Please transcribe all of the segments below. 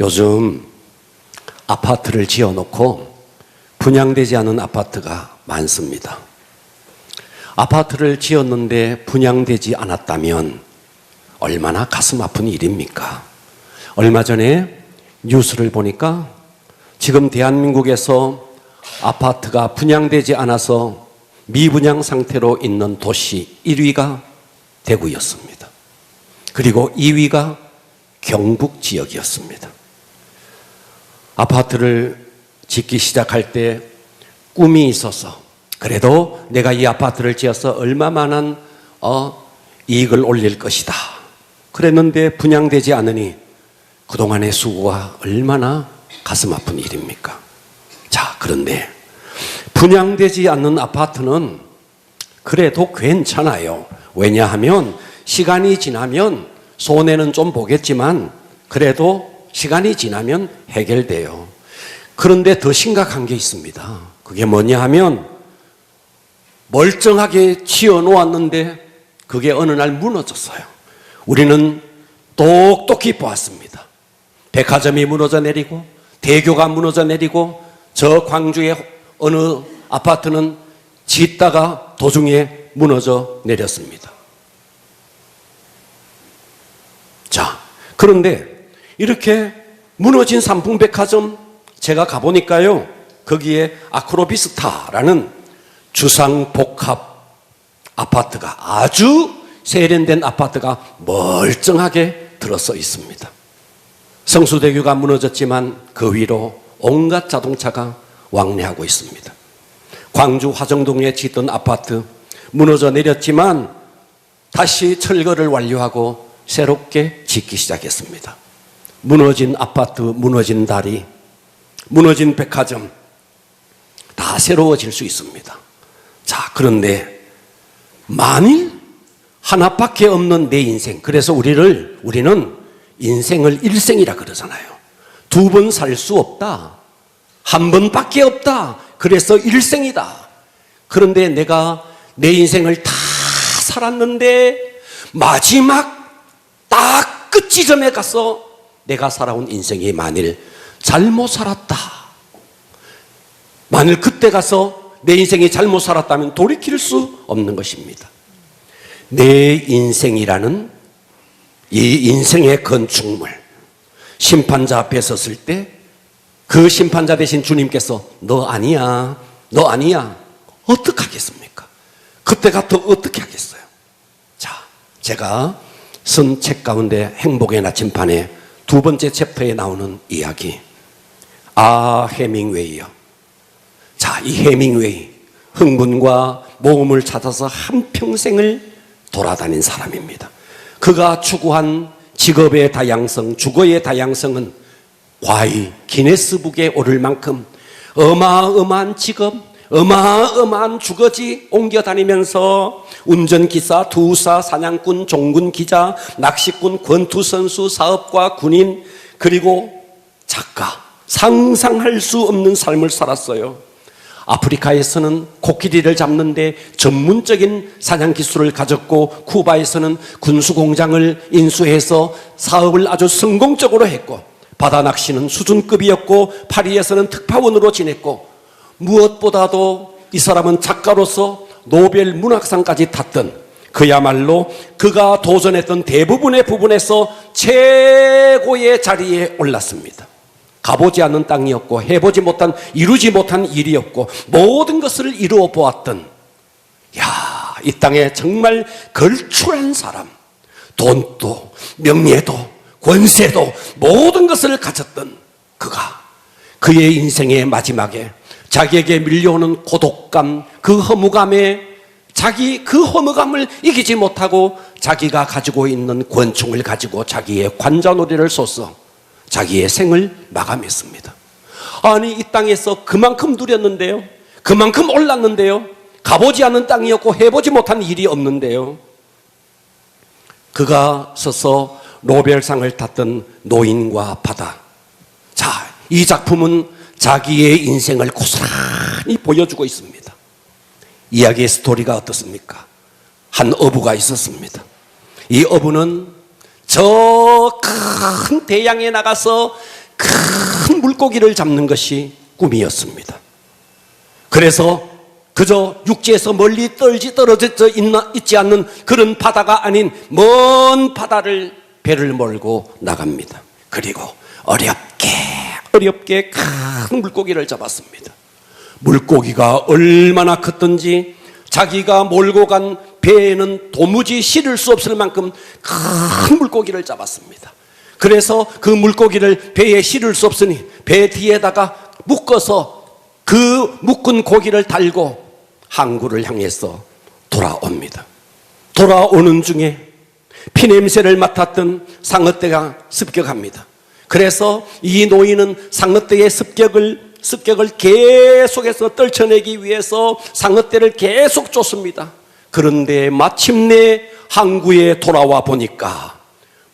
요즘 아파트를 지어놓고 분양되지 않은 아파트가 많습니다. 아파트를 지었는데 분양되지 않았다면 얼마나 가슴 아픈 일입니까? 얼마 전에 뉴스를 보니까 지금 대한민국에서 아파트가 분양되지 않아서 미분양 상태로 있는 도시 1위가 대구였습니다. 그리고 2위가 경북 지역이었습니다. 아파트를 짓기 시작할 때 꿈이 있어서 그래도 내가 이 아파트를 지어서 얼마만한 이익을 올릴 것이다 그랬는데 분양되지 않으니 그동안의 수고가 얼마나 가슴 아픈 일입니까? 자, 그런데 분양되지 않는 아파트는 그래도 괜찮아요. 왜냐하면 시간이 지나면 손해는 좀 보겠지만 그래도 시간이 지나면 해결돼요. 그런데 더 심각한 게 있습니다. 그게 뭐냐 하면 멀쩡하게 지어놓았는데 그게 어느 날 무너졌어요. 우리는 똑똑히 보았습니다. 백화점이 무너져 내리고 대교가 무너져 내리고 저 광주의 어느 아파트는 짓다가 도중에 무너져 내렸습니다. 자, 그런데 이렇게 무너진 삼풍백화점 제가 가보니까요, 거기에 아크로비스타라는 주상복합 아파트가 아주 세련된 아파트가 멀쩡하게 들어서 있습니다. 성수대교가 무너졌지만 그 위로 온갖 자동차가 왕래하고 있습니다. 광주 화정동에 짓던 아파트 무너져 내렸지만 다시 철거를 완료하고 새롭게 짓기 시작했습니다. 무너진 아파트, 무너진 다리, 무너진 백화점 다 새로워질 수 있습니다. 자, 그런데 만일 하나밖에 없는 내 인생, 그래서 우리는 인생을 일생이라 그러잖아요. 두 번 살 수 없다. 한 번밖에 없다. 그래서 일생이다. 그런데 내가 내 인생을 다 살았는데 마지막 딱 끝 지점에 가서 내가 살아온 인생이 만일 잘못 살았다. 만일 그때 가서 내 인생이 잘못 살았다면 돌이킬 수 없는 것입니다. 내 인생이라는 이 인생의 건축물, 심판자 앞에 섰을 때 그 심판자 대신 주님께서 너 아니야, 너 아니야. 어떡하겠습니까? 그때 같아 어떻게 하겠어요? 자, 제가 쓴 책 가운데 행복의 나침판에 두 번째 챕터에 나오는 이야기, 해밍웨이요. 자, 이 해밍웨이, 흥분과 모험을 찾아서 한평생을 돌아다닌 사람입니다. 그가 추구한 직업의 다양성, 주거의 다양성은 과히 기네스북에 오를 만큼 어마어마한 직업, 어마어마한 주거지 옮겨다니면서 운전기사, 투사, 사냥꾼, 종군 기자, 낚시꾼, 권투선수, 사업가, 군인, 그리고 작가, 상상할 수 없는 삶을 살았어요. 아프리카에서는 코끼리를 잡는데 전문적인 사냥 기술을 가졌고, 쿠바에서는 군수공장을 인수해서 사업을 아주 성공적으로 했고, 바다 낚시는 수준급이었고, 파리에서는 특파원으로 지냈고, 무엇보다도 이 사람은 작가로서 노벨 문학상까지 탔던, 그야말로 그가 도전했던 대부분의 부분에서 최고의 자리에 올랐습니다. 가보지 않는 땅이었고, 해보지 못한, 이루지 못한 일이었고, 모든 것을 이루어 보았던, 이 땅에 정말 걸출한 사람, 돈도 명예도 권세도 모든 것을 가졌던 그가 그의 인생의 마지막에 자기에게 밀려오는 고독감, 그 허무감에 그 허무감을 이기지 못하고 자기가 가지고 있는 권총을 가지고 자기의 관자놀이를 쏘서 자기의 생을 마감했습니다. 아니, 이 땅에서 그만큼 누렸는데요, 그만큼 올랐는데요, 가보지 않은 땅이었고 해보지 못한 일이 없는데요, 그가 서서 노벨상을 탔던 노인과 바다. 자, 이 작품은 자기의 인생을 고스란히 보여주고 있습니다. 이야기의 스토리가 어떻습니까? 한 어부가 있었습니다. 이 어부는 저 큰 대양에 나가서 큰 물고기를 잡는 것이 꿈이었습니다. 그래서 그저 육지에서 멀리 떨어져 있지 않는 그런 바다가 아닌 먼 바다를 배를 몰고 나갑니다. 그리고 어렵게 큰 물고기를 잡았습니다. 물고기가 얼마나 컸던지 자기가 몰고 간 배에는 도무지 실을 수 없을 만큼 큰 물고기를 잡았습니다. 그래서 그 물고기를 배에 실을 수 없으니 배 뒤에다가 묶어서 그 묶은 고기를 달고 항구를 향해서 돌아옵니다. 돌아오는 중에 피냄새를 맡았던 상어떼가 습격합니다. 그래서 이 노인은 상어떼의 습격을 계속해서 떨쳐내기 위해서 상어떼를 계속 쫓습니다. 그런데 마침내 항구에 돌아와 보니까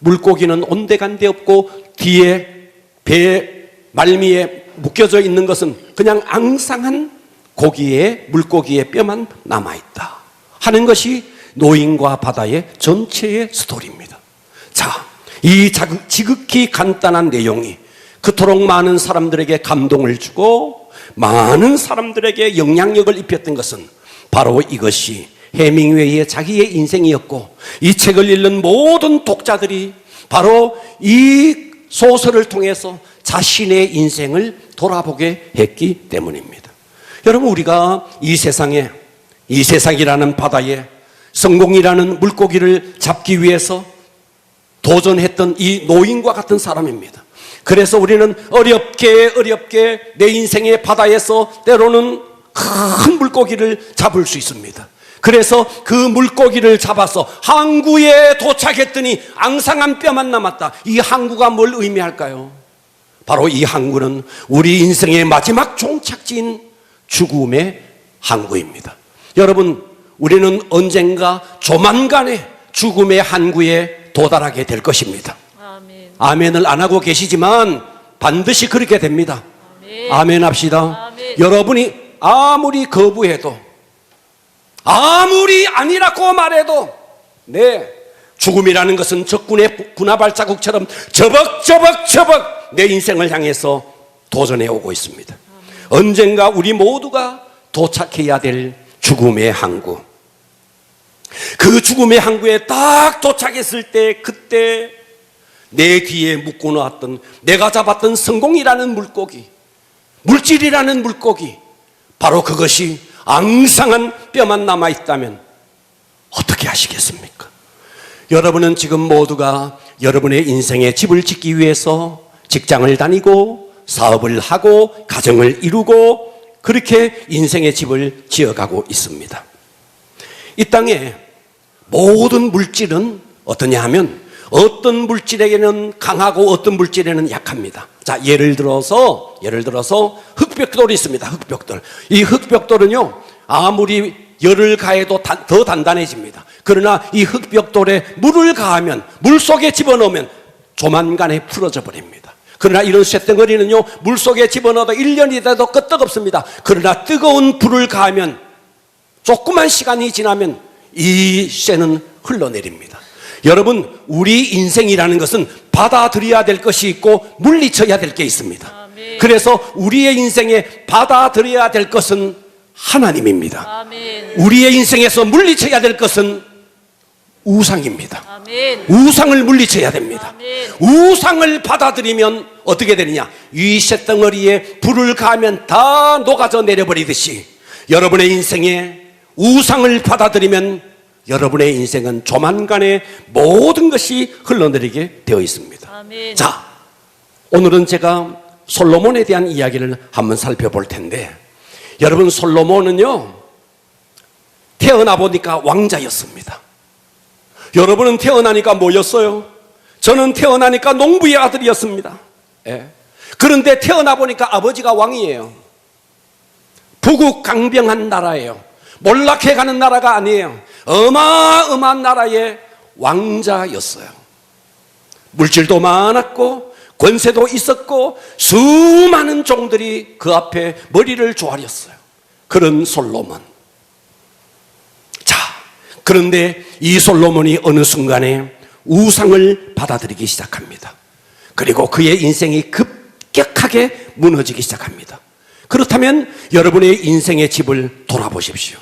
물고기는 온데간데 없고 뒤에 배 말미에 묶여져 있는 것은 그냥 앙상한 물고기의 뼈만 남아있다 하는 것이 노인과 바다의 전체의 스토리입니다. 자, 이 지극히 간단한 내용이 그토록 많은 사람들에게 감동을 주고 많은 사람들에게 영향력을 입혔던 것은 바로 이것이 해밍웨이의 자기의 인생이었고, 이 책을 읽는 모든 독자들이 바로 이 소설을 통해서 자신의 인생을 돌아보게 했기 때문입니다. 여러분, 우리가 이 세상이라는 바다에 성공이라는 물고기를 잡기 위해서 도전했던 이 노인과 같은 사람입니다. 그래서 우리는 어렵게 내 인생의 바다에서 때로는 큰 물고기를 잡을 수 있습니다. 그래서 그 물고기를 잡아서 항구에 도착했더니 앙상한 뼈만 남았다. 이 항구가 뭘 의미할까요? 바로 이 항구는 우리 인생의 마지막 종착지인 죽음의 항구입니다. 여러분, 우리는 언젠가 조만간에 죽음의 항구에 도달하게 될 것입니다. 아멘을 안 하고 계시지만 반드시 그렇게 됩니다. 아멘 합시다. 아멘. 여러분이 아무리 거부해도, 아무리 아니라고 말해도, 죽음이라는 것은 적군의 군화발자국처럼 저벅저벅 내 인생을 향해서 도전해 오고 있습니다. 언젠가 우리 모두가 도착해야 될 죽음의 항구, 그 죽음의 항구에 딱 도착했을 때, 그때 내 뒤에 묶어놓았던, 내가 잡았던 성공이라는 물고기, 물질이라는 물고기, 바로 그것이 앙상한 뼈만 남아있다면 어떻게 하시겠습니까? 여러분은 지금 모두가 여러분의 인생에 집을 짓기 위해서 직장을 다니고 사업을 하고 가정을 이루고 그렇게 인생의 집을 지어가고 있습니다. 이 땅에 모든 물질은 어떠냐 하면 어떤 물질에게는 강하고 어떤 물질에는 약합니다. 자, 예를 들어서 흑벽돌이 있습니다. 흑벽돌. 이 흑벽돌은요, 아무리 열을 가해도 더 단단해집니다. 그러나 이 흑벽돌에 물을 가하면, 물 속에 집어넣으면 조만간에 풀어져 버립니다. 그러나 이런 쇳덩어리는요, 물 속에 집어넣어도 1년이 돼도 끄떡없습니다. 그러나 뜨거운 불을 가하면 조그만 시간이 지나면 이 쇠는 흘러내립니다. 여러분, 우리 인생이라는 것은 받아들여야 될 것이 있고 물리쳐야 될 게 있습니다. 아멘. 그래서 우리의 인생에 받아들여야 될 것은 하나님입니다. 아멘. 우리의 인생에서 물리쳐야 될 것은 우상입니다. 아멘. 우상을 물리쳐야 됩니다. 아멘. 우상을 받아들이면 어떻게 되느냐? 이 쇳덩어리에 불을 가하면 다 녹아져 내려버리듯이 여러분의 인생에 우상을 받아들이면 여러분의 인생은 조만간에 모든 것이 흘러내리게 되어 있습니다. 아멘. 자, 오늘은 제가 솔로몬에 대한 이야기를 한번 살펴볼 텐데, 여러분, 솔로몬은요, 태어나 보니까 왕자였습니다. 여러분은 태어나니까 뭐였어요? 저는 태어나니까 농부의 아들이었습니다. 그런데 태어나 보니까 아버지가 왕이에요. 부국강병한 나라예요. 몰락해가는 나라가 아니에요. 어마어마한 나라의 왕자였어요. 물질도 많았고 권세도 있었고 수많은 종들이 그 앞에 머리를 조아렸어요. 그런 솔로몬. 자, 그런데 이 솔로몬이 어느 순간에 우상을 받아들이기 시작합니다. 그리고 그의 인생이 급격하게 무너지기 시작합니다. 그렇다면 여러분의 인생의 집을 돌아보십시오.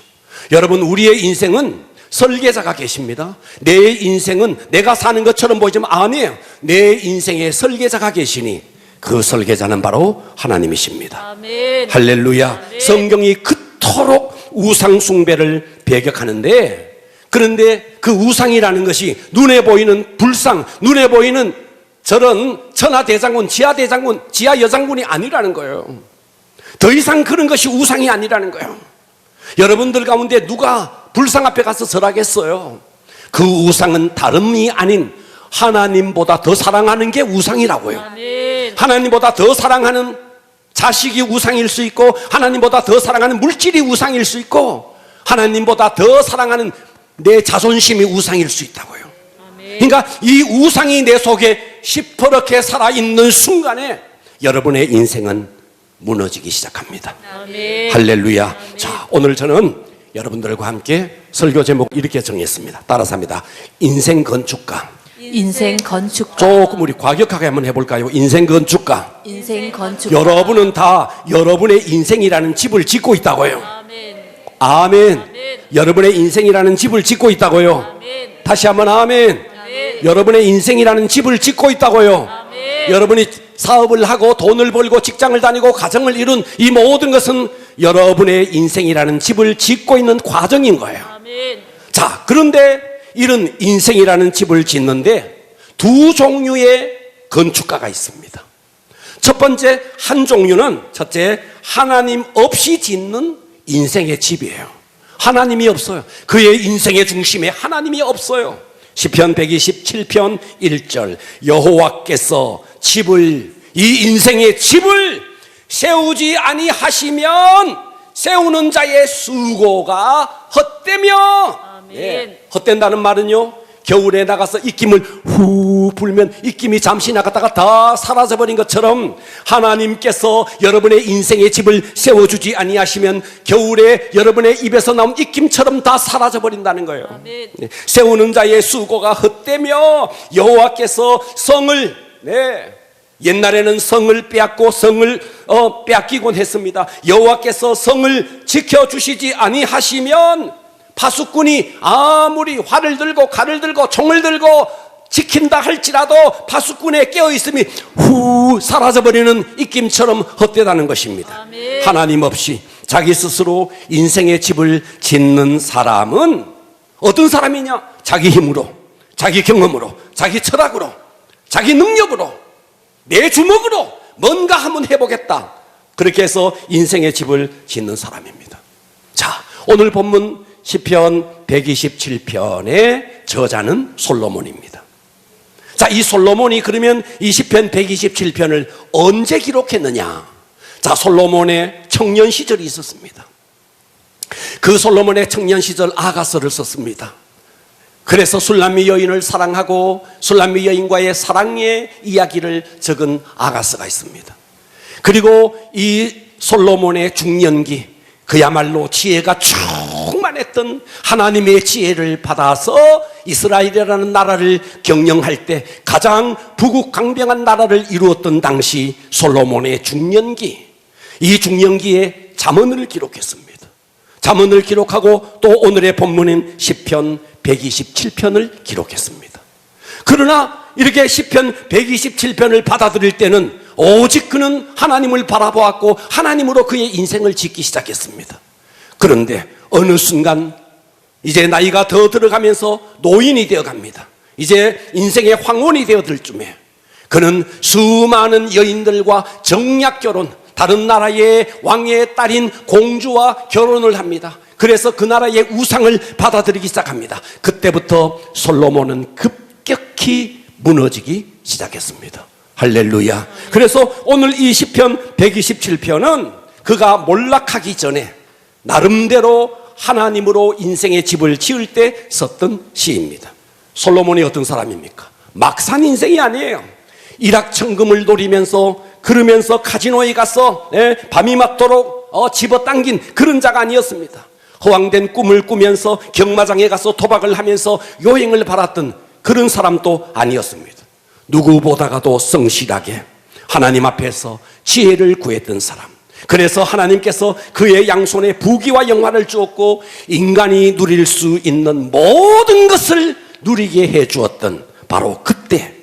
여러분, 우리의 인생은 설계자가 계십니다. 내 인생은 내가 사는 것처럼 보이지만 아니에요. 내 인생의 설계자가 계시니 그 설계자는 바로 하나님이십니다. 아멘. 할렐루야. 아멘. 성경이 그토록 우상 숭배를 배격하는데, 그런데 그 우상이라는 것이 눈에 보이는 불상, 눈에 보이는 저런 천하대장군, 지하대장군, 지하여장군이 아니라는 거예요. 더 이상 그런 것이 우상이 아니라는 거예요. 여러분들 가운데 누가 불상 앞에 가서 절하겠어요? 그 우상은 다름이 아닌 하나님보다 더 사랑하는 게 우상이라고요. 아멘. 하나님보다 더 사랑하는 자식이 우상일 수 있고, 하나님보다 더 사랑하는 물질이 우상일 수 있고, 하나님보다 더 사랑하는 내 자존심이 우상일 수 있다고요. 아멘. 그러니까 이 우상이 내 속에 시퍼렇게 살아있는 순간에 여러분의 인생은 무너지기 시작합니다. 아멘. 할렐루야. 아멘. 자, 오늘 저는 여러분들과 함께 설교 제목 이렇게 정했습니다. 따라서 합니다. 인생 건축가. 인생 건축가. 조금 우리 과격하게 한번 해볼까요? 인생 건축가. 인생 건축가. 여러분은 다 여러분의 인생이라는 집을 짓고 있다고요. 아멘. 아멘. 아멘. 여러분의 인생이라는 집을 짓고 있다고요. 아멘. 다시 한번 아멘. 아멘. 여러분의 인생이라는 집을 짓고 있다고요. 아멘. 여러분이 사업을 하고 돈을 벌고 직장을 다니고 가정을 이룬 이 모든 것은 여러분의 인생이라는 집을 짓고 있는 과정인 거예요. 아멘. 자, 그런데 이런 인생이라는 집을 짓는데 두 종류의 건축가가 있습니다. 첫 번째, 한 종류는 첫째, 하나님 없이 짓는 인생의 집이에요. 하나님이 없어요. 그의 인생의 중심에 하나님이 없어요. 시편 127편 1절, 여호와께서 이 인생의 집을 세우지 아니하시면 세우는 자의 수고가 헛되며. 아멘. 헛된다는 말은요, 겨울에 나가서 입김을 후 불면 입김이 잠시 나갔다가 다 사라져버린 것처럼 하나님께서 여러분의 인생의 집을 세워주지 아니하시면 겨울에 여러분의 입에서 나온 입김처럼 다 사라져버린다는 거예요. 아멘. 세우는 자의 수고가 헛되며 여호와께서 성을, 옛날에는 성을 빼앗고 성을 빼앗기곤 했습니다. 여호와께서 성을 지켜주시지 아니하시면 파수꾼이 아무리 활을 들고 칼을 들고 총을 들고 지킨다 할지라도 파수꾼의 깨어있음이 후 사라져버리는 입김처럼 헛되다는 것입니다. 아멘. 하나님 없이 자기 스스로 인생의 집을 짓는 사람은 어떤 사람이냐? 자기 힘으로, 자기 경험으로, 자기 철학으로, 자기 능력으로, 내 주먹으로 뭔가 한번 해보겠다, 그렇게 해서 인생의 집을 짓는 사람입니다. 자, 오늘 본문 시편 127편의 저자는 솔로몬입니다. 자, 이 솔로몬이 그러면 이 시편 127편을 언제 기록했느냐? 자, 솔로몬의 청년 시절이 있었습니다. 그 솔로몬의 청년 시절 아가서를 썼습니다. 그래서 술람미 여인을 사랑하고 술람미 여인과의 사랑의 이야기를 적은 아가서가 있습니다. 그리고 이 솔로몬의 중년기, 그야말로 지혜가 충만했던 하나님의 지혜를 받아서 이스라엘이라는 나라를 경영할 때 가장 부국강병한 나라를 이루었던 당시 솔로몬의 중년기, 이 중년기에 잠언을 기록했습니다. 잠언을 기록하고 또 오늘의 본문인 시편 127편을 기록했습니다. 그러나 이렇게 시편 127편을 받아들일 때는 오직 그는 하나님을 바라보았고 하나님으로 그의 인생을 짓기 시작했습니다. 그런데 어느 순간 이제 나이가 더 들어가면서 노인이 되어갑니다. 이제 인생의 황혼이 되어들 쯤에 그는 수많은 여인들과 정략결혼, 다른 나라의 왕의 딸인 공주와 결혼을 합니다. 그래서 그 나라의 우상을 받아들이기 시작합니다. 그때부터 솔로몬은 급격히 무너지기 시작했습니다. 할렐루야. 그래서 오늘 이 시편 127편은 그가 몰락하기 전에 나름대로 하나님으로 인생의 집을 지을 때 썼던 시입니다. 솔로몬이 어떤 사람입니까? 막 산 인생이 아니에요. 일확천금을 노리면서 그러면서 카지노에 가서 밤이 맞도록 집어당긴 그런 자가 아니었습니다. 허황된 꿈을 꾸면서 경마장에 가서 도박을 하면서 요행을 바랐던 그런 사람도 아니었습니다. 누구보다가도 성실하게 하나님 앞에서 지혜를 구했던 사람. 그래서 하나님께서 그의 양손에 부귀와 영화를 주었고 인간이 누릴 수 있는 모든 것을 누리게 해 주었던 바로 그때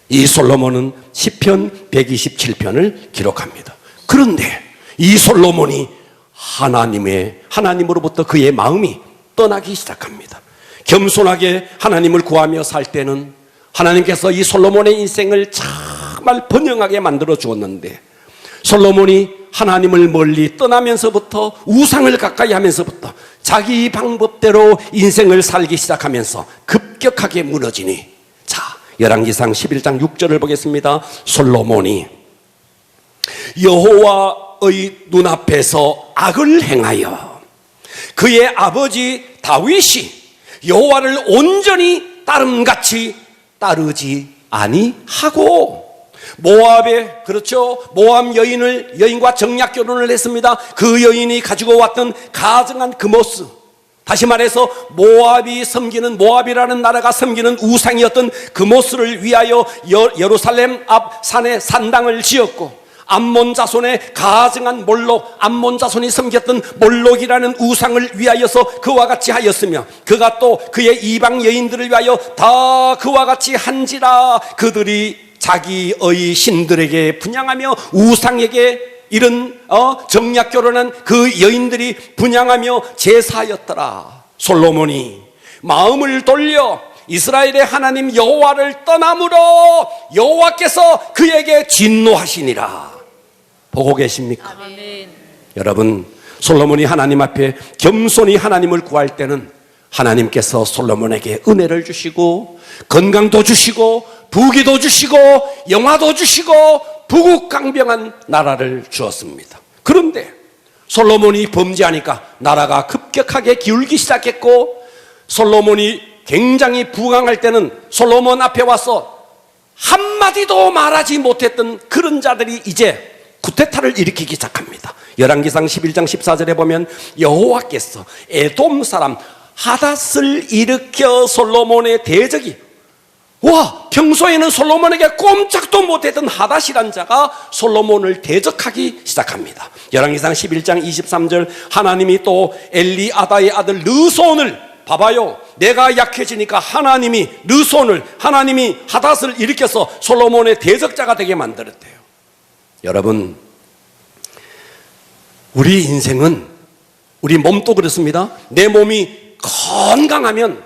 이 솔로몬은 시편 127편을 기록합니다. 그런데 이 솔로몬이 하나님으로부터 그의 마음이 떠나기 시작합니다. 겸손하게 하나님을 구하며 살 때는 하나님께서 이 솔로몬의 인생을 정말 번영하게 만들어 주었는데, 솔로몬이 하나님을 멀리 떠나면서부터, 우상을 가까이 하면서부터 자기 방법대로 인생을 살기 시작하면서 급격하게 무너지니, 자, 열왕기상 11장 6절을 보겠습니다. 솔로몬이 여호와의 눈앞에서 악을 행하여 그의 아버지 다윗이 여호와를 온전히 따름같이 따르지 아니하고, 모압에, 그렇죠, 모압 여인과 정략 결혼을 했습니다. 그 여인이 가지고 왔던 가증한 금오스, 다시 말해서 모압이라는 나라가 섬기는 우상이었던 금오스를 위하여 예루살렘 앞 산에 산당을 지었고, 암몬 자손의 가증한 몰록, 암몬 자손이 섬겼던 몰록이라는 우상을 위하여서 그와 같이 하였으며, 그가 또 그의 이방 여인들을 위하여 다 그와 같이 한지라. 그들이 자기의 신들에게 분향하며 우상에게 이런 정략 결혼한 그 여인들이 분향하며 제사하였더라. 솔로몬이 마음을 돌려 이스라엘의 하나님 여호와를 떠남으로 여호와께서 그에게 진노하시니라. 보고 계십니까? 아멘. 여러분, 솔로몬이 하나님 앞에 겸손히 하나님을 구할 때는 하나님께서 솔로몬에게 은혜를 주시고 건강도 주시고 부귀도 주시고 영화도 주시고 부국강병한 나라를 주었습니다. 그런데 솔로몬이 범죄하니까 나라가 급격하게 기울기 시작했고, 솔로몬이 굉장히 부강할 때는 솔로몬 앞에 와서 한마디도 말하지 못했던 그런 자들이 이제 쿠데타를 일으키기 시작합니다. 열왕기상 11장 14절에 보면 여호와께서 에돔 사람 하닷을 일으켜 솔로몬의 대적이, 평소에는 솔로몬에게 꼼짝도 못했던 하닷이란 자가 솔로몬을 대적하기 시작합니다. 열왕기상 11장 23절, 하나님이 또 엘리아다의 아들 르손을, 봐봐요, 내가 약해지니까 하나님이 하닷을 일으켜서 솔로몬의 대적자가 되게 만들었대요. 여러분, 우리 인생은, 우리 몸도 그렇습니다. 내 몸이 건강하면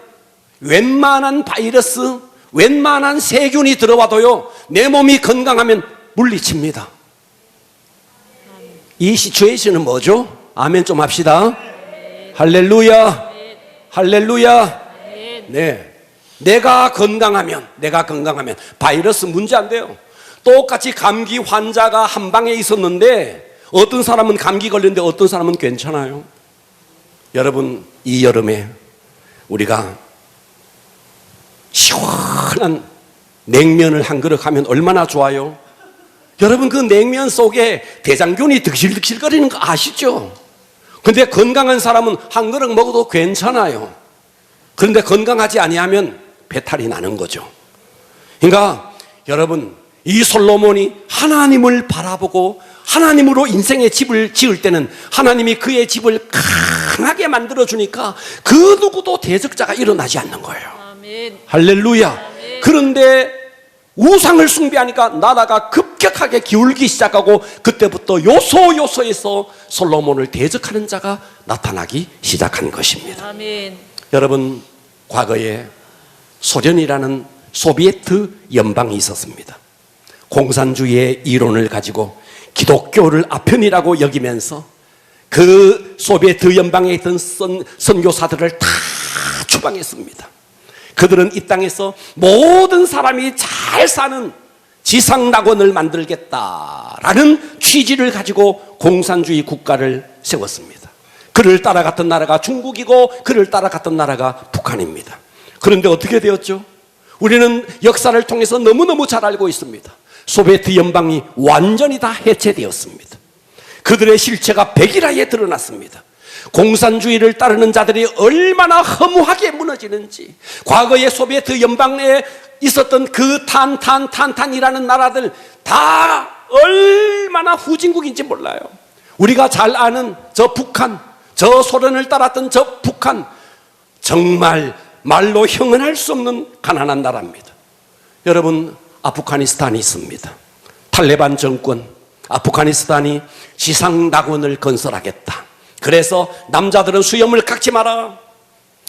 웬만한 바이러스, 웬만한 세균이 들어와도요, 내 몸이 건강하면 물리칩니다. 이 시츄에이션은 뭐죠? 아멘 좀 합시다. 할렐루야, 할렐루야. 네, 내가 건강하면 바이러스 문제 안 돼요. 똑같이 감기 환자가 한 방에 있었는데 어떤 사람은 감기 걸렸는데 어떤 사람은 괜찮아요. 여러분, 이 여름에 우리가 시원한 냉면을 한 그릇 하면 얼마나 좋아요. 여러분, 그 냉면 속에 대장균이 득실득실거리는 거 아시죠? 근데 건강한 사람은 한 그릇 먹어도 괜찮아요. 그런데 건강하지 아니하면 배탈이 나는 거죠. 그러니까 여러분, 이 솔로몬이 하나님을 바라보고 하나님으로 인생의 집을 지을 때는 하나님이 그의 집을 강하게 만들어주니까 그 누구도 대적자가 일어나지 않는 거예요. 아멘. 할렐루야. 아멘. 그런데 우상을 숭배하니까 나라가 급격하게 기울기 시작하고, 그때부터 요소에서 솔로몬을 대적하는 자가 나타나기 시작한 것입니다. 아멘. 여러분, 과거에 소련이라는 소비에트 연방이 있었습니다. 공산주의의 이론을 가지고 기독교를 아편이라고 여기면서 그 소비에트 연방에 있던 선교사들을 다 추방했습니다. 그들은 이 땅에서 모든 사람이 잘 사는 지상낙원을 만들겠다라는 취지를 가지고 공산주의 국가를 세웠습니다. 그를 따라갔던 나라가 중국이고 그를 따라갔던 나라가 북한입니다. 그런데 어떻게 되었죠? 우리는 역사를 통해서 너무너무 잘 알고 있습니다. 소비에트 연방이 완전히 다 해체되었습니다. 그들의 실체가 백일하에 드러났습니다. 공산주의를 따르는 자들이 얼마나 허무하게 무너지는지, 과거의 소비에트 연방에 있었던 그 탄탄이라는 나라들 다 얼마나 후진국인지 몰라요. 우리가 잘 아는 저 북한, 저 소련을 따랐던 저 북한, 정말 말로 형언할 수 없는 가난한 나라입니다. 여러분, 아프가니스탄이 있습니다. 탈레반 정권, 아프가니스탄이 지상낙원을 건설하겠다. 그래서 남자들은 수염을 깎지 마라.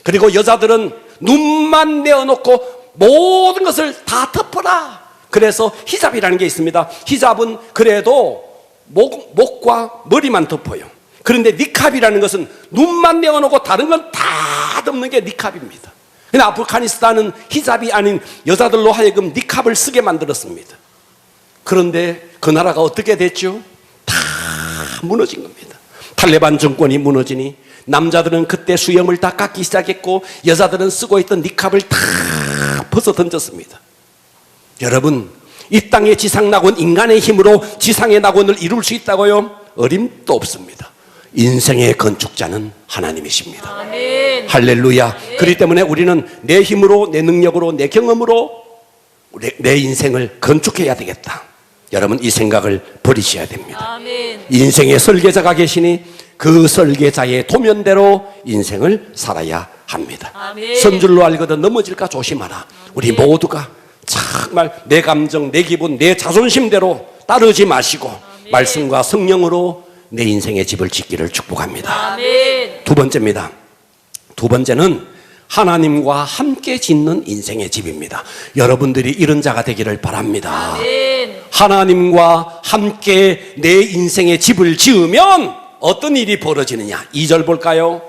그리고 여자들은 눈만 내어놓고 모든 것을 다 덮어라. 그래서 히잡이라는 게 있습니다. 히잡은 그래도 목과 머리만 덮어요. 그런데 니캅이라는 것은 눈만 내어놓고 다른 건 다 덮는 게 니캅입니다. 근데 아프가니스탄은 히잡이 아닌 여자들로 하여금 니캅을 쓰게 만들었습니다. 그런데 그 나라가 어떻게 됐죠? 다 무너진 겁니다. 탈레반 정권이 무너지니 남자들은 그때 수염을 다 깎기 시작했고 여자들은 쓰고 있던 니캅을 다 벗어 던졌습니다. 여러분, 이 땅의 지상낙원, 인간의 힘으로 지상의 낙원을 이룰 수 있다고요? 어림도 없습니다. 인생의 건축자는 하나님이십니다. 아멘. 할렐루야. 그렇기 때문에 우리는 내 힘으로, 내 능력으로, 내 경험으로 내 인생을 건축해야 되겠다. 여러분, 이 생각을 버리셔야 됩니다. 아멘. 인생의 설계자가 계시니 그 설계자의 도면대로 인생을 살아야 합니다. 아멘. 선줄로 알거든 넘어질까 조심하라. 우리 모두가 정말 내 감정, 내 기분, 내 자존심대로 따르지 마시고 말씀과 성령으로 내 인생의 집을 짓기를 축복합니다. 아멘. 두 번째입니다. 두 번째는 하나님과 함께 짓는 인생의 집입니다. 여러분들이 이런 자가 되기를 바랍니다. 아멘. 하나님과 함께 내 인생의 집을 지으면 어떤 일이 벌어지느냐? 2절 볼까요?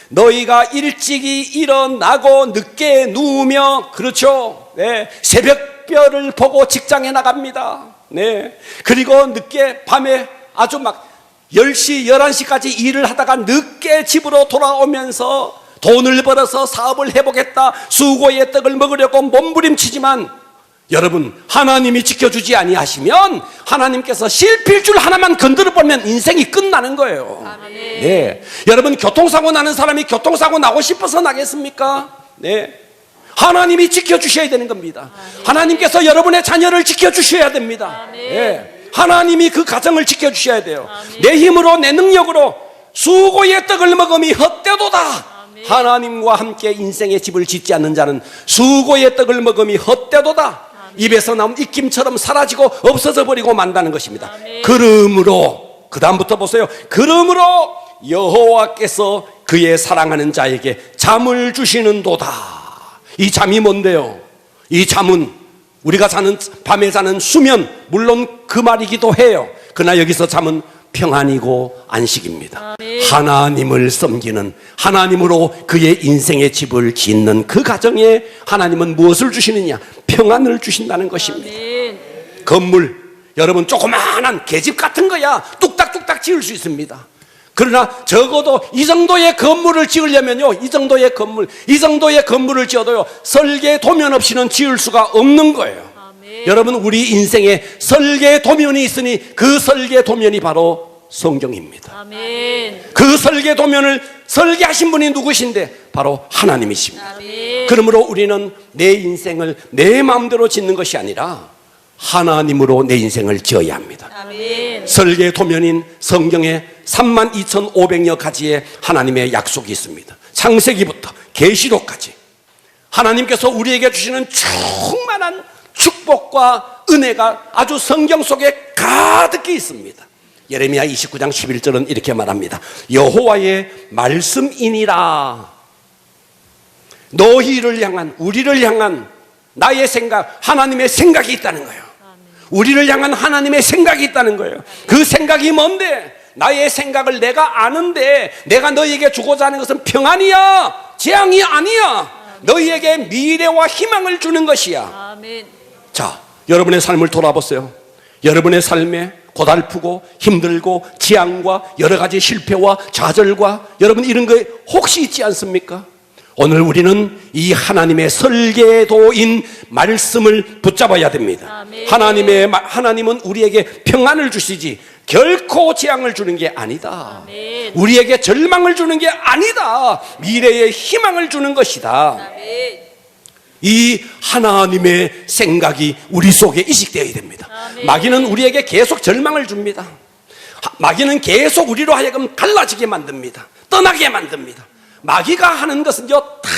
너희가 일찍이 일어나고 늦게 누우며, 그렇죠? 네. 새벽별을 보고 직장에 나갑니다. 네. 그리고 늦게 밤에 아주 막 10시, 11시까지 일을 하다가 늦게 집으로 돌아오면서 돈을 벌어서 사업을 해보겠다, 수고의 떡을 먹으려고 몸부림치지만 여러분, 하나님이 지켜주지 아니하시면 하나님께서 실필줄 하나만 건드려보면 인생이 끝나는 거예요. 네. 여러분, 교통사고 나는 사람이 교통사고 나고 싶어서 나겠습니까? 네. 하나님이 지켜주셔야 되는 겁니다. 하나님께서 여러분의 자녀를 지켜주셔야 됩니다. 네. 하나님이 그 가정을 지켜주셔야 돼요. 내 힘으로, 내 능력으로 수고의 떡을 먹음이 헛되도다. 하나님과 함께 인생의 집을 짓지 않는 자는 수고의 떡을 먹음이 헛되도다. 입에서 나온 입김처럼 사라지고 없어져 버리고 만다는 것입니다. 그러므로, 그 다음부터 보세요. 그러므로 여호와께서 그의 사랑하는 자에게 잠을 주시는도다. 이 잠이 뭔데요? 이 잠은 우리가 자는, 밤에 자는 수면, 물론 그 말이기도 해요. 그러나 여기서 잠은 평안이고 안식입니다. 하나님을 섬기는, 하나님으로 그의 인생의 집을 짓는 그 가정에 하나님은 무엇을 주시느냐? 평안을 주신다는 것입니다. 건물, 여러분 조그마한 계집 같은 거야 뚝딱뚝딱 지을 수 있습니다. 그러나 적어도 이 정도의 건물을 지으려면요, 이 정도의 건물을 지어도요, 설계 도면 없이는 지을 수가 없는 거예요. 여러분, 우리 인생에 설계 도면이 있으니 그 설계 도면이 바로 성경입니다. 아멘. 그 설계 도면을 설계하신 분이 누구신데? 바로 하나님이십니다. 아멘. 그러므로 우리는 내 인생을 내 마음대로 짓는 것이 아니라 하나님으로 내 인생을 지어야 합니다. 아멘. 설계 도면인 성경에 32,500여 가지의 하나님의 약속이 있습니다. 창세기부터 계시록까지 하나님께서 우리에게 주시는 충만한 축복과 은혜가 아주 성경 속에 가득히 있습니다. 예레미야 29장 11절은 이렇게 말합니다. 여호와의 말씀이니라. 너희를 향한, 우리를 향한 나의 생각, 하나님의 생각이 있다는 거예요. 우리를 향한 하나님의 생각이 있다는 거예요. 그 생각이 뭔데? 나의 생각을 내가 아는데 내가 너희에게 주고자 하는 것은 평안이야, 재앙이 아니야. 너희에게 미래와 희망을 주는 것이야. 아멘. 자, 여러분의 삶을 돌아보세요. 여러분의 삶에 고달프고 힘들고 재앙과 여러 가지 실패와 좌절과 여러분 이런 거 혹시 있지 않습니까? 오늘 우리는 이 하나님의 설계도인 말씀을 붙잡아야 됩니다. 아멘. 하나님은 우리에게 평안을 주시지 결코 재앙을 주는 게 아니다. 아멘. 우리에게 절망을 주는 게 아니다. 미래의 희망을 주는 것이다. 아멘. 이 하나님의 생각이 우리 속에 이식되어야 됩니다. 아멘. 마귀는 우리에게 계속 절망을 줍니다. 마귀는 계속 우리로 하여금 갈라지게 만듭니다. 떠나게 만듭니다. 마귀가 하는 것은요, 다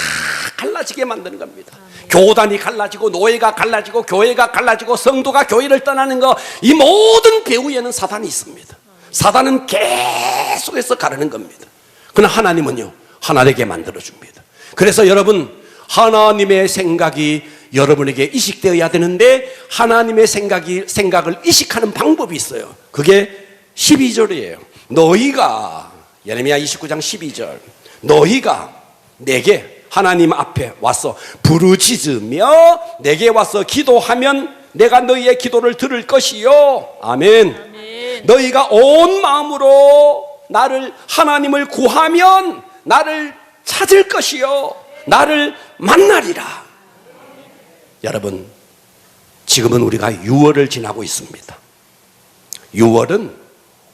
갈라지게 만드는 겁니다. 교단이 갈라지고, 노예가 갈라지고, 교회가 갈라지고, 성도가 교회를 떠나는 거, 이 모든 배후에는 사단이 있습니다. 사단은 계속해서 가르는 겁니다. 그러나 하나님은요, 하나 되게 만들어줍니다. 그래서 여러분, 하나님의 생각이 여러분에게 이식되어야 되는데, 하나님의 생각을 이식하는 방법이 있어요. 그게 12절이에요. 너희가, 예레미야 29장 12절, 너희가 내게 하나님 앞에 와서 부르짖으며 내게 와서 기도하면 내가 너희의 기도를 들을 것이요. 아멘. 아멘. 너희가 온 마음으로 나를, 하나님을 구하면 나를 찾을 것이요, 나를 만나리라. 여러분, 지금은 우리가 6월을 지나고 있습니다. 6월은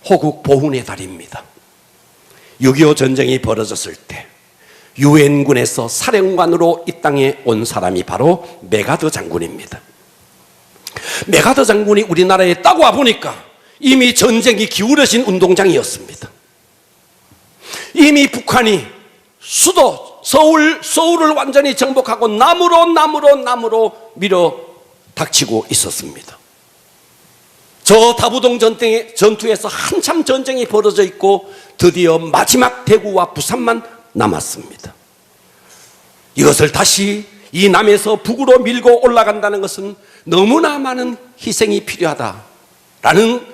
호국 보훈의 달입니다. 6.25 전쟁이 벌어졌을 때 유엔군에서 사령관으로 이 땅에 온 사람이 바로 메가더 장군입니다. 메가더 장군이 우리나라에 딱 와보니까 이미 전쟁이 기울어진 운동장이었습니다. 이미 북한이 수도 서울을 완전히 정복하고 나무로 밀어 닥치고 있었습니다. 저 다부동 전투에서 한참 전쟁이 벌어져 있고 드디어 마지막 대구와 부산만 남았습니다. 이것을 다시 이 남에서 북으로 밀고 올라간다는 것은 너무나 많은 희생이 필요하다라는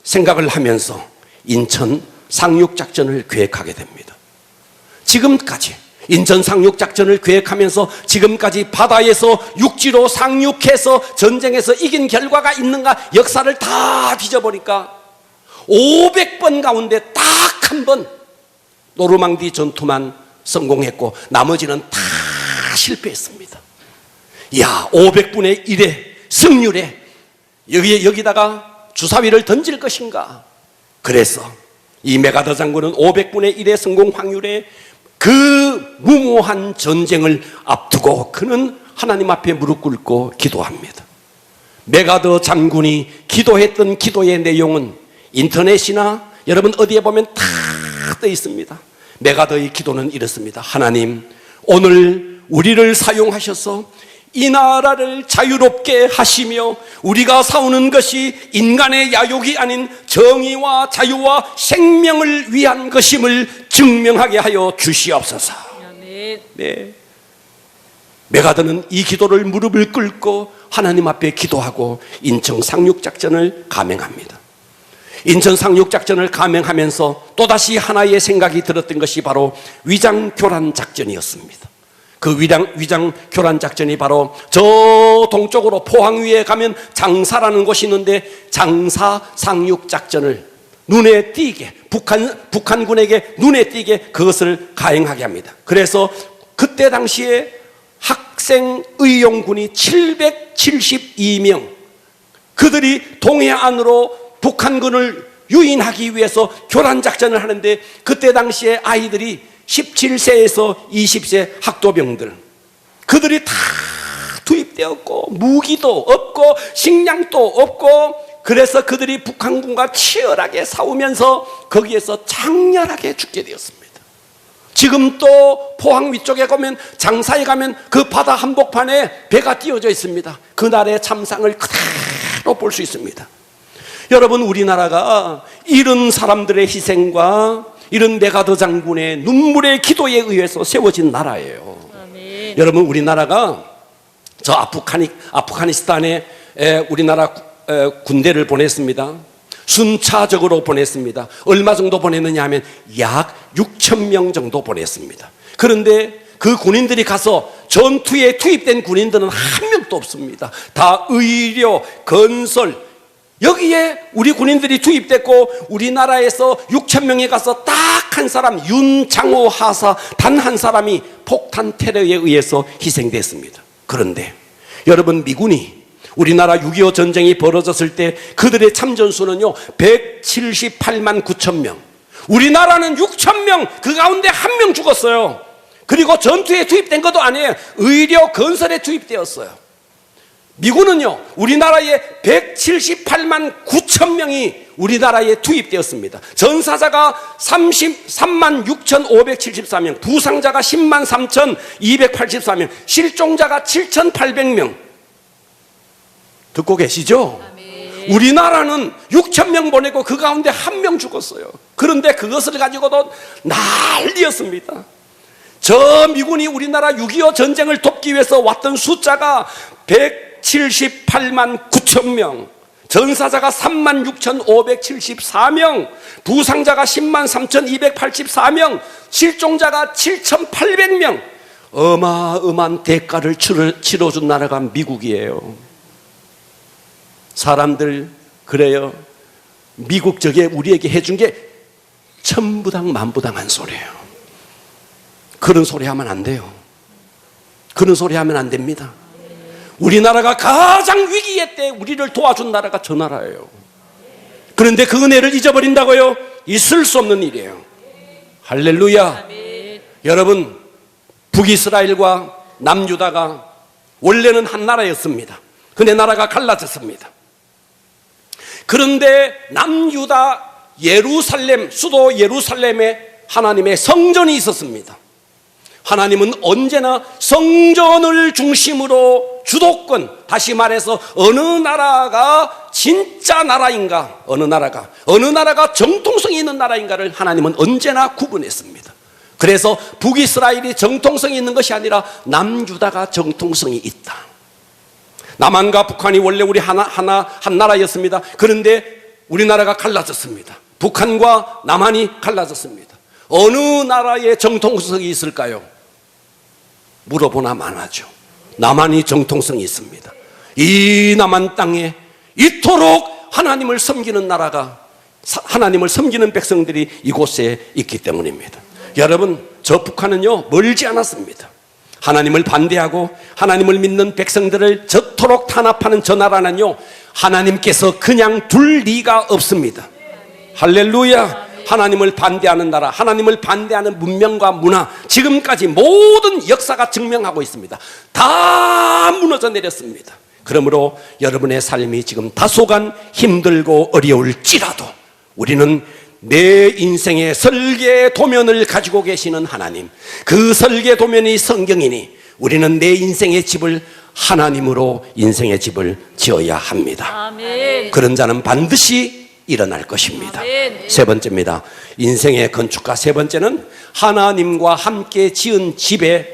생각을 하면서 인천 상륙작전을 계획하게 됩니다. 지금까지 인천 상륙작전을 계획하면서 지금까지 바다에서 육지로 상륙해서 전쟁에서 이긴 결과가 있는가, 역사를 다 뒤져보니까 500번 가운데 딱 한 번 노르망디 전투만 성공했고 나머지는 다 실패했습니다. 이야, 500분의 1의 승률에 여기다가 주사위를 던질 것인가. 그래서 이 메가더 장군은 500분의 1의 성공 확률에 그 무모한 전쟁을 앞두고 그는 하나님 앞에 무릎 꿇고 기도합니다. 메가더 장군이 기도했던 기도의 내용은 인터넷이나 여러분 어디에 보면 다 떠 있습니다. 메가더의 기도는 이렇습니다. 하나님, 오늘 우리를 사용하셔서 이 나라를 자유롭게 하시며 우리가 싸우는 것이 인간의 야욕이 아닌 정의와 자유와 생명을 위한 것임을 증명하게 하여 주시옵소서. 아멘. 네. 메가더는 이 기도를 무릎을 꿇고 하나님 앞에 기도하고 인천 상륙작전을 감행합니다. 인천 상륙작전을 감행하면서 또다시 하나의 생각이 들었던 것이 바로 위장교란작전이었습니다. 그 위장교란작전이 바로 저 동쪽으로 포항 위에 가면 장사라는 곳이 있는데 장사 상륙작전을 눈에 띄게, 북한군에게 눈에 띄게 그것을 가행하게 합니다. 그래서 그때 당시에 학생의용군이 772명, 그들이 동해안으로 북한군을 유인하기 위해서 교란작전을 하는데 그때 당시에 아이들이 17세에서 20세 학도병들, 그들이 다 투입되었고 무기도 없고 식량도 없고, 그래서 그들이 북한군과 치열하게 싸우면서 거기에서 장렬하게 죽게 되었습니다. 지금 또 포항 위쪽에 가면, 장사에 가면 그 바다 한복판에 배가 띄워져 있습니다. 그날의 참상을 그대로 볼 수 있습니다. 여러분, 우리나라가 이런 사람들의 희생과 이런 메가더 장군의 눈물의 기도에 의해서 세워진 나라예요. 아멘. 여러분, 우리나라가 저 아프가니스탄에 우리나라 군대를 보냈습니다. 순차적으로 보냈습니다. 얼마 정도 보냈느냐 하면 약 6,000명 정도 보냈습니다. 그런데 그 군인들이 가서 전투에 투입된 군인들은 한 명도 없습니다. 다 의료, 건설, 여기에 우리 군인들이 투입됐고 우리나라에서 6,000명이 가서 딱 한 사람, 윤장호 하사 단 한 사람이 폭탄 테러에 의해서 희생됐습니다. 그런데 여러분, 미군이 우리나라 6.25 전쟁이 벌어졌을 때 그들의 참전수는요 178만 9천 명, 우리나라는 6천 명, 그 가운데 한 명 죽었어요. 그리고 전투에 투입된 것도 아니에요. 의료 건설에 투입되었어요. 미군은요, 우리나라에 178만 9천 명이 우리나라에 투입되었습니다. 전사자가 33만 6,574명, 부상자가 10만 3,284명, 실종자가 7,800명. 듣고 계시죠? 우리나라는 6천 명 보내고 그 가운데 한 명 죽었어요. 그런데 그것을 가지고도 난리였습니다. 저 미군이 우리나라 6.25 전쟁을 돕기 위해서 왔던 숫자가 178만 9천 명, 전사자가 3만 6,574명, 부상자가 10만 3,284명, 실종자가 7,800명. 어마어마한 대가를 치러준 나라가 미국이에요. 사람들 그래요. 미국 저게 우리에게 해준 게 천부당 만부당한 소리예요. 그런 소리 하면 안 돼요. 그런 소리 하면 안 됩니다. 우리나라가 가장 위기의 때 우리를 도와준 나라가 저 나라예요. 그런데 그 은혜를 잊어버린다고요? 있을 수 없는 일이에요. 할렐루야. 여러분, 북이스라엘과 남유다가 원래는 한 나라였습니다. 근데 나라가 갈라졌습니다. 그런데 남유다 예루살렘, 수도 예루살렘에 하나님의 성전이 있었습니다. 하나님은 언제나 성전을 중심으로 주도권, 다시 말해서 어느 나라가 진짜 나라인가, 어느 나라가 정통성이 있는 나라인가를 하나님은 언제나 구분했습니다. 그래서 북이스라엘이 정통성이 있는 것이 아니라 남유다가 정통성이 있다. 남한과 북한이 원래 우리 한 나라였습니다. 그런데 우리나라가 갈라졌습니다. 북한과 남한이 갈라졌습니다. 어느 나라에 정통성이 있을까요? 물어보나 마나죠. 남한이 정통성이 있습니다. 이 남한 땅에 이토록 하나님을 섬기는 나라가, 하나님을 섬기는 백성들이 이곳에 있기 때문입니다. 여러분, 저 북한은요 멀지 않았습니다. 하나님을 반대하고 하나님을 믿는 백성들을 저토록 탄압하는 저 나라는요, 하나님께서 그냥 둘 리가 없습니다. 할렐루야. 하나님을 반대하는 나라, 하나님을 반대하는 문명과 문화, 지금까지 모든 역사가 증명하고 있습니다. 다 무너져 내렸습니다. 그러므로 여러분의 삶이 지금 다소간 힘들고 어려울지라도 우리는 내 인생의 설계 도면을 가지고 계시는 하나님, 그 설계 도면이 성경이니 우리는 내 인생의 집을 하나님으로 인생의 집을 지어야 합니다. 아멘. 그런 자는 반드시 일어날 것입니다. 아멘. 세 번째입니다. 인생의 건축가 세 번째는 하나님과 함께 지은 집의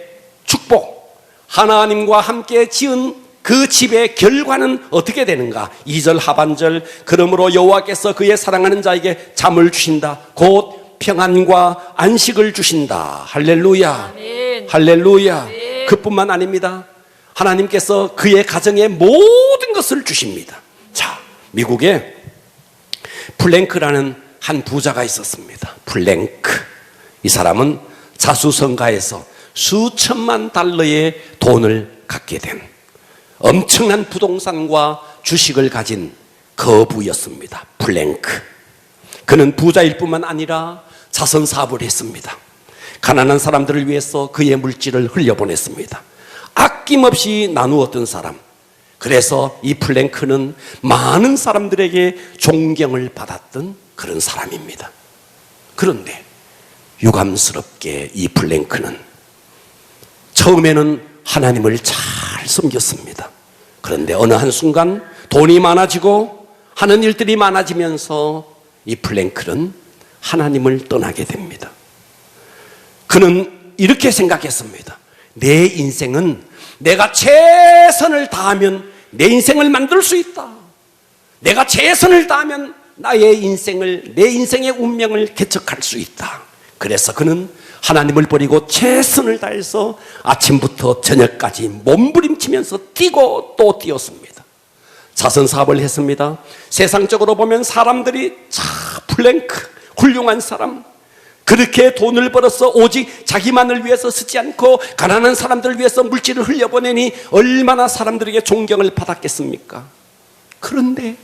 축복. 하나님과 함께 지은 그 집의 결과는 어떻게 되는가? 2절 하반절, 그러므로 여호와께서 그의 사랑하는 자에게 잠을 주신다. 곧 평안과 안식을 주신다. 할렐루야. 아멘. 할렐루야. 아멘. 그뿐만 아닙니다. 하나님께서 그의 가정에 모든 것을 주십니다. 자, 미국에 플랭크라는 한 부자가 있었습니다. 플랭크. 이 사람은 자수성가해서 수천만 달러의 돈을 갖게 된 엄청난 부동산과 주식을 가진 거부였습니다. 플랭크. 그는 부자일 뿐만 아니라 자선 사업을 했습니다. 가난한 사람들을 위해서 그의 물질을 흘려보냈습니다. 아낌없이 나누었던 사람. 그래서 이 플랭크는 많은 사람들에게 존경을 받았던 그런 사람입니다. 그런데 유감스럽게 이 플랭크는 처음에는 하나님을 잘 섬겼습니다. 그런데 어느 한순간 돈이 많아지고 하는 일들이 많아지면서 이 플랭크는 하나님을 떠나게 됩니다. 그는 이렇게 생각했습니다. 내 인생은 내가 최선을 다하면 내 인생을 만들 수 있다. 내가 최선을 다하면 나의 인생을, 내 인생의 운명을 개척할 수 있다. 그래서 그는 하나님을 버리고 최선을 다해서 아침부터 저녁까지 몸부림치면서 뛰고 또 뛰었습니다. 자선 사업을 했습니다. 세상적으로 보면 사람들이 플랭크, 훌륭한 사람, 그렇게 돈을 벌어서 오직 자기만을 위해서 쓰지 않고 가난한 사람들을 위해서 물질을 흘려보내니 얼마나 사람들에게 존경을 받았겠습니까? 그런데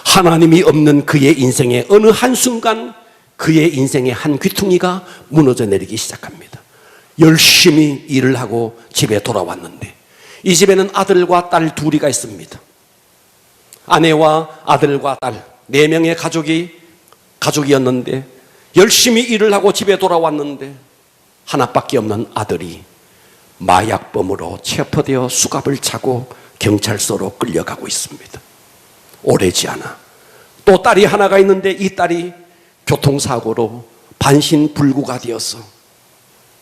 하나님이 없는 그의 인생의 어느 한순간 그의 인생의 한 귀퉁이가 무너져 내리기 시작합니다. 열심히 일을 하고 집에 돌아왔는데, 이 집에는 아들과 딸 둘이가 있습니다. 아내와 아들과 딸 4명의 가족이었는데, 열심히 일을 하고 집에 돌아왔는데 하나밖에 없는 아들이 마약범으로 체포되어 수갑을 차고 경찰서로 끌려가고 있습니다. 오래지 않아 또 딸이 하나가 있는데, 이 딸이 교통사고로 반신불구가 되어서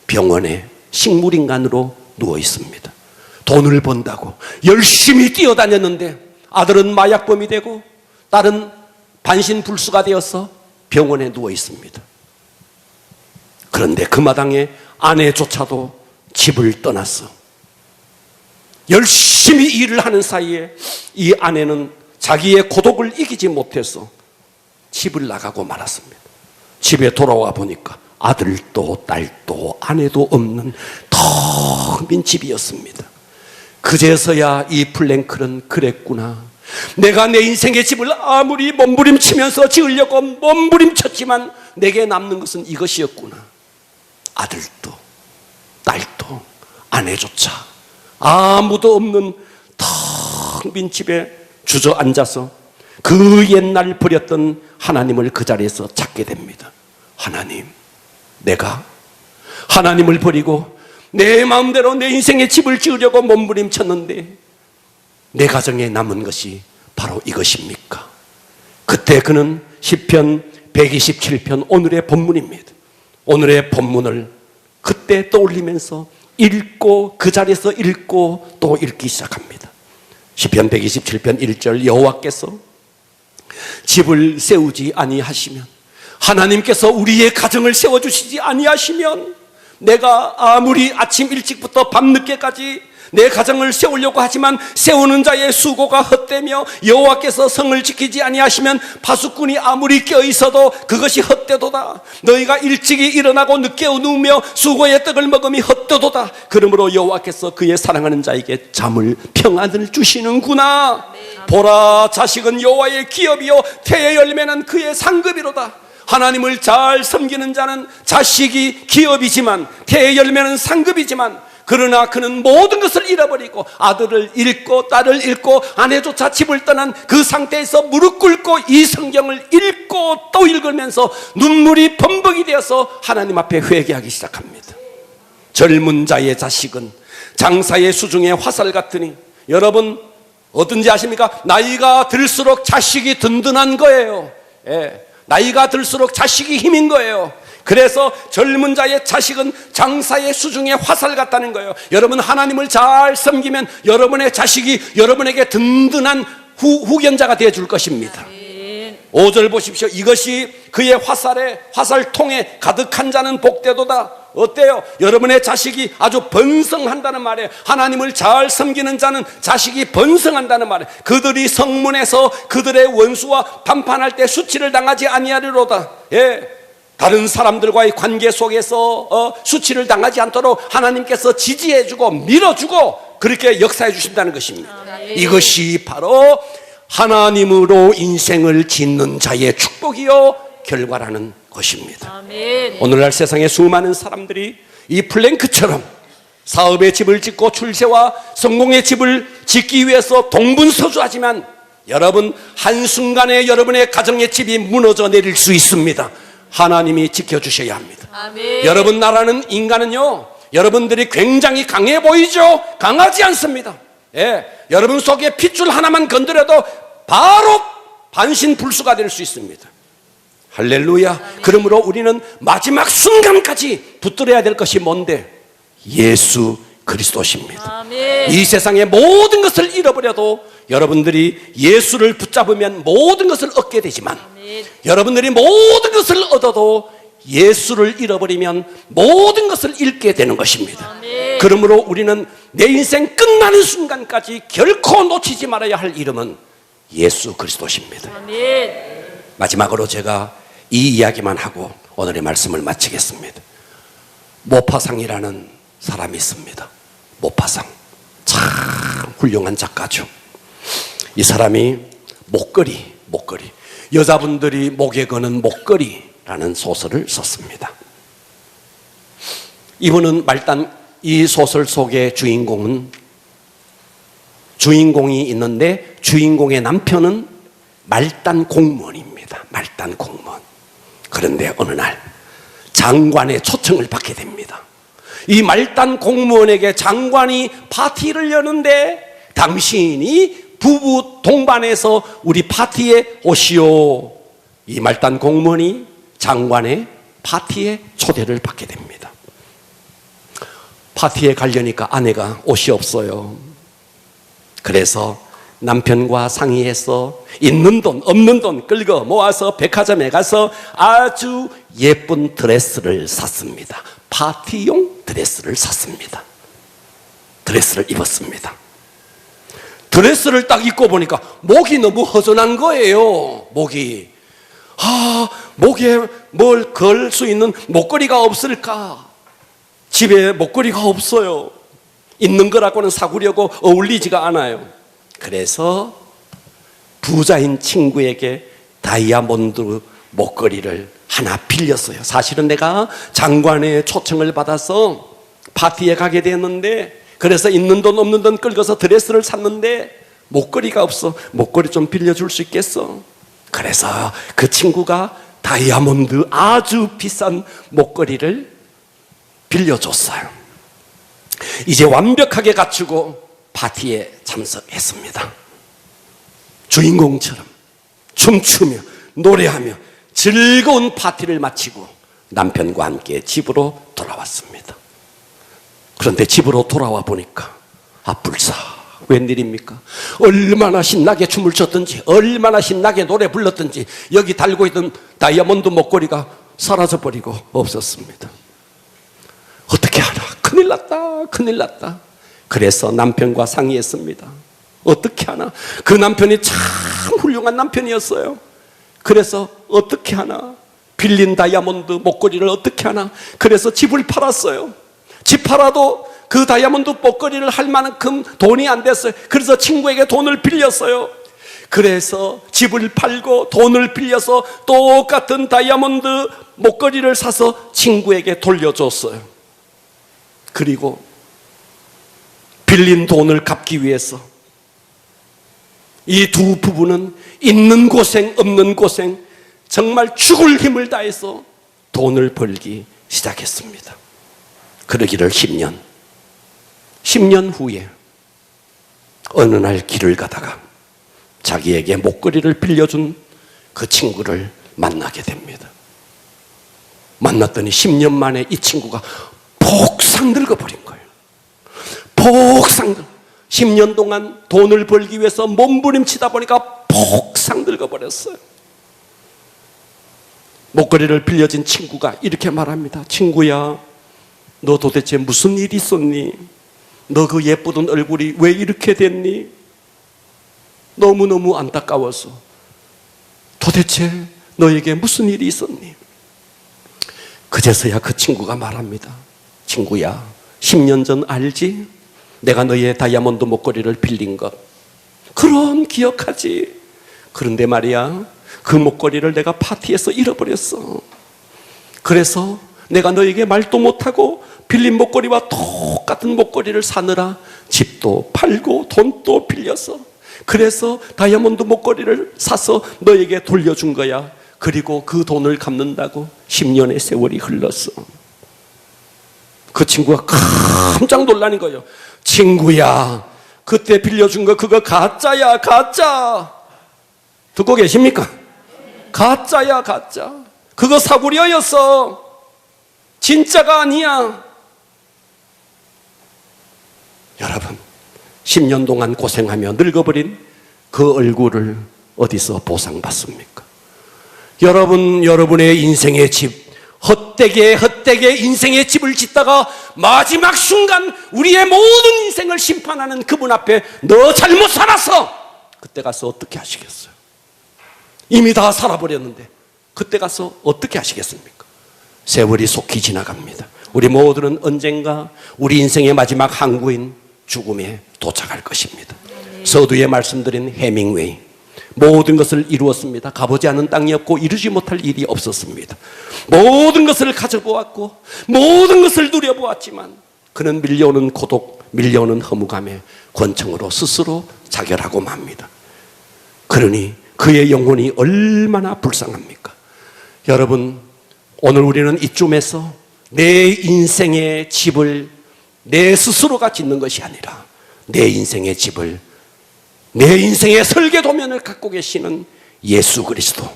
병원에 식물인간으로 누워 있습니다. 돈을 번다고 열심히 뛰어다녔는데 아들은 마약범이 되고 딸은 반신불수가 되어서 병원에 누워 있습니다. 그런데 그 마당에 아내조차도 집을 떠났어. 열심히 일을 하는 사이에 이 아내는 자기의 고독을 이기지 못해서 집을 나가고 말았습니다. 집에 돌아와 보니까 아들도 딸도 아내도 없는 텅 빈 집이었습니다. 그제서야 이 플랭클은 그랬구나. 내가 내 인생의 집을 아무리 몸부림치면서 지으려고 몸부림쳤지만 내게 남는 것은 이것이었구나. 아들도 딸도 아내조차 아무도 없는 텅 빈 집에 주저앉아서 그 옛날 버렸던 하나님을 그 자리에서 찾게 됩니다. 하나님, 내가 하나님을 버리고 내 마음대로 내 인생의 집을 지으려고 몸부림쳤는데 내 가정에 남은 것이 바로 이것입니까? 그때 그는 시편 127편 오늘의 본문입니다. 오늘의 본문을 그때 떠올리면서 읽고 그 자리에서 읽고 또 읽기 시작합니다. 시편 127편 1절, 여호와께서 집을 세우지 아니하시면, 하나님께서 우리의 가정을 세워주시지 아니하시면 내가 아무리 아침 일찍부터 밤늦게까지 내 가정을 세우려고 하지만 세우는 자의 수고가 헛되며 여호와께서 성을 지키지 아니하시면 파수꾼이 아무리 껴있어도 그것이 헛되도다. 너희가 일찍이 일어나고 늦게 누우며 수고의 떡을 먹음이 헛되도다. 그러므로 여호와께서 그의 사랑하는 자에게 잠을 평안을 주시는구나. 보라, 자식은 여호와의 기업이요 태의 열매는 그의 상급이로다. 하나님을 잘 섬기는 자는 자식이 기업이지만 태의 열매는 상급이지만, 그러나 그는 모든 것을 잃어버리고 아들을 잃고 딸을 잃고 아내조차 집을 떠난 그 상태에서 무릎 꿇고 이 성경을 읽고 또 읽으면서 눈물이 범벅이 되어서 하나님 앞에 회개하기 시작합니다. 젊은 자의 자식은 장사의 수중에 화살 같으니, 여러분 어떤지 아십니까? 나이가 들수록 자식이 든든한 거예요. 나이가 들수록 자식이 힘인 거예요. 그래서 젊은 자의 자식은 장사의 수중에 화살 같다는 거예요. 여러분 하나님을 잘 섬기면 여러분의 자식이 여러분에게 든든한 후견자가 되어줄 것입니다. 5절 보십시오. 이것이 그의 화살통에 가득한 자는 복되도다. 어때요? 여러분의 자식이 아주 번성한다는 말이에요. 하나님을 잘 섬기는 자는 자식이 번성한다는 말이에요. 그들이 성문에서 그들의 원수와 판판할 때 수치를 당하지 아니하리로다. 다른 사람들과의 관계 속에서 수치를 당하지 않도록 하나님께서 지지해주고 밀어주고 그렇게 역사해 주신다는 것입니다. 이것이 바로 하나님으로 인생을 짓는 자의 축복이요 결과라는 것입니다. 아멘. 오늘날 세상에 수많은 사람들이 이 플랭크처럼 사업의 집을 짓고 출세와 성공의 집을 짓기 위해서 동분서주하지만, 여러분 한순간에 여러분의 가정의 집이 무너져 내릴 수 있습니다. 하나님이 지켜주셔야 합니다. 아멘. 여러분 나라는 인간은요, 여러분들이 굉장히 강해 보이죠? 강하지 않습니다. 여러분 속에 핏줄 하나만 건드려도 바로 반신불수가 될 수 있습니다. 할렐루야. 아멘. 그러므로 우리는 마지막 순간까지 붙들어야 될 것이 뭔데? 예수 그리스도십니다. 아멘. 이 세상의 모든 것을 잃어버려도 여러분들이 예수를 붙잡으면 모든 것을 얻게 되지만, 아멘. 여러분들이 모든 것을 얻어도 예수를 잃어버리면 모든 것을 잃게 되는 것입니다. 아멘. 그러므로 우리는 내 인생 끝나는 순간까지 결코 놓치지 말아야 할 이름은 예수 그리스도십니다. 아멘. 마지막으로 제가 이 이야기만 하고 오늘의 말씀을 마치겠습니다. 모파상이라는 사람이 있습니다. 모파상, 참 훌륭한 작가죠. 이 사람이 목걸이, 여자분들이 목에 거는 목걸이라는 소설을 썼습니다. 이분은 말단, 이 소설 속의 주인공이 있는데 주인공의 남편은 말단 공무원입니다. 말단 공무원. 그런데 어느 날 장관의 초청을 받게 됩니다. 이 말단 공무원에게 장관이 파티를 여는데 당신이 부부 동반해서 우리 파티에 오시오. 이 말단 공무원이 장관의 파티에 초대를 받게 됩니다. 파티에 가려니까 아내가 옷이 없어요. 그래서 남편과 상의해서 있는 돈 없는 돈 끌고 모아서 백화점에 가서 아주 예쁜 드레스를 샀습니다. 파티용 드레스를 샀습니다. 드레스를 입었습니다. 드레스를 딱 입고 보니까 목이 너무 허전한 거예요. 목에 뭘 걸 수 있는 목걸이가 없을까? 집에 목걸이가 없어요. 있는 거라고는 사구려고 어울리지가 않아요. 그래서 부자인 친구에게 다이아몬드 목걸이를 하나 빌렸어요. 사실은 내가 장관의 초청을 받아서 파티에 가게 됐는데, 그래서 있는 돈 없는 돈 끌고서 드레스를 샀는데 목걸이가 없어. 목걸이 좀 빌려줄 수 있겠어? 그래서 그 친구가 다이아몬드 아주 비싼 목걸이를 빌려줬어요. 이제 완벽하게 갖추고 파티에 참석했습니다. 주인공처럼 춤추며 노래하며 즐거운 파티를 마치고 남편과 함께 집으로 돌아왔습니다. 그런데 집으로 돌아와 보니까 불사, 웬일입니까? 얼마나 신나게 춤을 췄든지 얼마나 신나게 노래 불렀든지 여기 달고 있던 다이아몬드 목걸이가 사라져버리고 없었습니다. 어떻게 하나? 큰일 났다, 큰일 났다. 그래서 남편과 상의했습니다. 어떻게 하나? 그 남편이 참 훌륭한 남편이었어요. 그래서 어떻게 하나? 빌린 다이아몬드 목걸이를 어떻게 하나? 그래서 집을 팔았어요. 집 팔아도 그 다이아몬드 목걸이를 할 만큼 돈이 안 됐어요. 그래서 친구에게 돈을 빌렸어요. 그래서 집을 팔고 돈을 빌려서 똑같은 다이아몬드 목걸이를 사서 친구에게 돌려줬어요. 그리고 빌린 돈을 갚기 위해서 이 두 부부는 있는 고생 없는 고생 정말 죽을 힘을 다해서 돈을 벌기 시작했습니다. 그러기를 10년 후에 어느 날 길을 가다가 자기에게 목걸이를 빌려준 그 친구를 만나게 됩니다. 만났더니 10년 만에 이 친구가 폭삭 늙어버린 거예요. 폭삭 10년 동안 돈을 벌기 위해서 몸부림치다 보니까 폭삭 늙어버렸어요. 목걸이를 빌려준 친구가 이렇게 말합니다. 친구야, 너 도대체 무슨 일이 있었니? 너 그 예쁘던 얼굴이 왜 이렇게 됐니? 너무너무 안타까워서. 도대체 너에게 무슨 일이 있었니? 그제서야 그 친구가 말합니다. 친구야, 10년 전 알지? 내가 너의 다이아몬드 목걸이를 빌린 것. 그럼 기억하지. 그런데 말이야, 그 목걸이를 내가 파티에서 잃어버렸어. 그래서 내가 너에게 말도 못하고 빌린 목걸이와 똑같은 목걸이를 사느라 집도 팔고 돈도 빌려서, 그래서 다이아몬드 목걸이를 사서 너에게 돌려준 거야. 그리고 그 돈을 갚는다고 10년의 세월이 흘렀어. 그 친구가 깜짝 놀라는 거예요. 친구야, 그때 빌려준 거 그거 가짜야, 가짜. 듣고 계십니까? 가짜야, 가짜. 그거 사구려였어. 진짜가 아니야. 여러분, 10년 동안 고생하며 늙어버린 그 얼굴을 어디서 보상받습니까? 여러분, 여러분의 인생의 집, 헛되게 인생의 집을 짓다가 마지막 순간 우리의 모든 인생을 심판하는 그분 앞에 너 잘못 살았어! 그때 가서 어떻게 하시겠어요? 이미 다 살아버렸는데 그때 가서 어떻게 하시겠습니까? 세월이 속히 지나갑니다. 우리 모두는 언젠가 우리 인생의 마지막 항구인 죽음에 도착할 것입니다. 서두에 말씀드린 해밍웨이, 모든 것을 이루었습니다. 가보지 않은 땅이 없고 이루지 못할 일이 없었습니다. 모든 것을 가져보았고 모든 것을 누려보았지만 그는 밀려오는 고독, 밀려오는 허무감에 권총으로 스스로 자결하고 맙니다. 그러니 그의 영혼이 얼마나 불쌍합니까? 여러분, 오늘 우리는 이쯤에서 내 인생의 집을 내 스스로가 짓는 것이 아니라 내 인생의 집을, 내 인생의 설계도면을 갖고 계시는 예수 그리스도,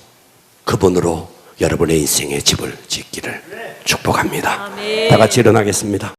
그분으로 여러분의 인생의 집을 짓기를 축복합니다. 아멘. 다 같이 일어나겠습니다.